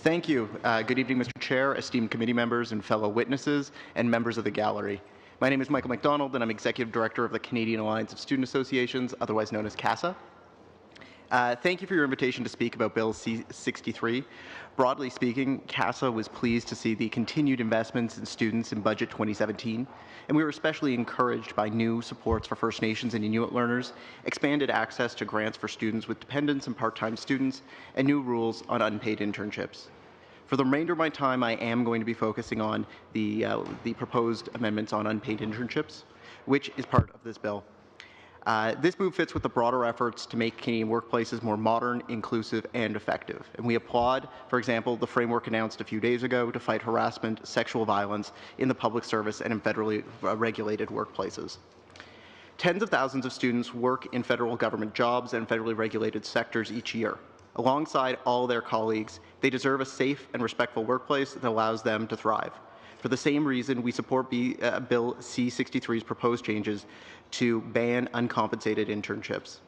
Thank you. Good evening, Mr. Chair, esteemed committee members and fellow witnesses, and members of the gallery. My name is Michael McDonald, and I'm Executive Director of the Canadian Alliance of Student Associations, otherwise known as CASA. Thank you for your invitation to speak about Bill C-63. Broadly speaking, CASA was pleased to see the continued investments in students in Budget 2017, and we were especially encouraged by new supports for First Nations and Inuit learners, expanded access to grants for students with dependents and part-time students, and new rules on unpaid internships. For the remainder of my time, I am going to be focusing on the proposed amendments on unpaid internships, which is part of this bill. This move fits with the broader efforts to make Canadian workplaces more modern, inclusive, and effective. And we applaud, for example, the framework announced a few days ago to fight harassment, sexual violence in the public service and in federally regulated workplaces. Tens of thousands of students work in federal government jobs and federally regulated sectors each year. Alongside all their colleagues, they deserve a safe and respectful workplace that allows them to thrive. For the same reason, we support Bill C-63's proposed changes to ban uncompensated internships.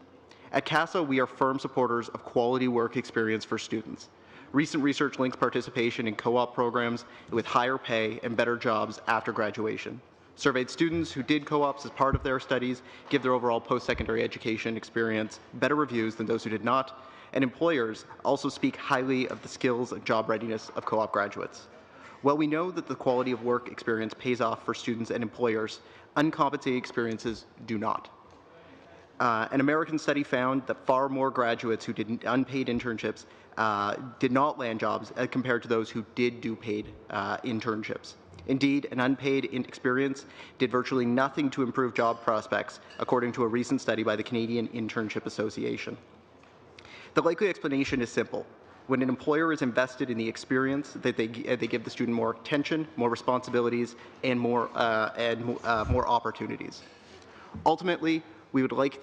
At CASA, we are firm supporters of quality work experience for students. Recent research links participation in co-op programs with higher pay and better jobs after graduation. Surveyed students who did co-ops as part of their studies give their overall post-secondary education experience better reviews than those who did not, and employers also speak highly of the skills and job readiness of co-op graduates. While we know that the quality of work experience pays off for students and employers, uncompensated experiences do not. An American study found that far more graduates who did unpaid internships did not land jobs compared to those who did do paid internships. Indeed, an unpaid experience did virtually nothing to improve job prospects, according to a recent study by the Canadian Internship Association. The likely explanation is simple. When an employer is invested in the experience, that they give the student more attention, more responsibilities, and more opportunities. Ultimately, we would like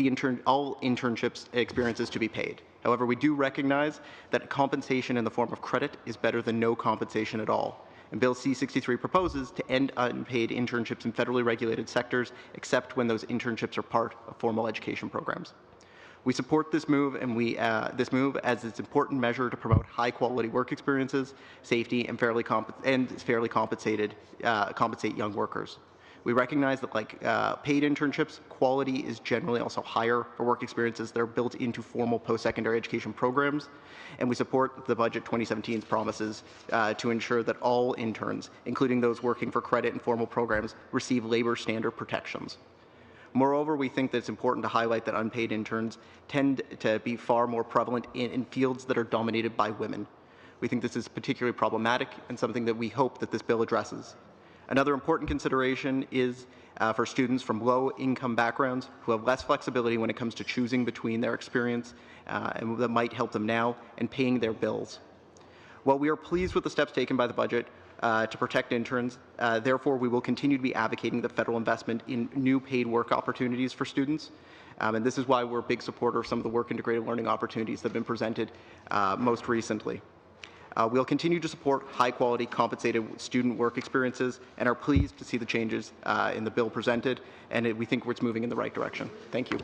all internships experiences to be paid. However, we do recognize that compensation in the form of credit is better than no compensation at all. And Bill C-63 proposes to end unpaid internships in federally regulated sectors, except when those internships are part of formal education programs. We support this move, and this move as its important measure to promote high-quality work experiences, safety, and fairly compensate young workers. We recognize that, like paid internships, quality is generally also higher for work experiences that are built into formal post-secondary education programs, and we support the Budget 2017's promises to ensure that all interns, including those working for credit and formal programs, receive labor standard protections. Moreover, we think that it's important to highlight that unpaid interns tend to be far more prevalent in fields that are dominated by women. We think this is particularly problematic and something that we hope that this bill addresses. Another important consideration is for students from low-income backgrounds who have less flexibility when it comes to choosing between their experience and that might help them now and paying their bills. While we are pleased with the steps taken by the budget to protect interns, therefore we will continue to be advocating the federal investment in new paid work opportunities for students. And this is why we're a big supporter of some of the work integrated learning opportunities that have been presented most recently. We'll continue to support high-quality, compensated student work experiences and are pleased to see the changes in the bill presented, and we think it's moving in the right direction. Thank you.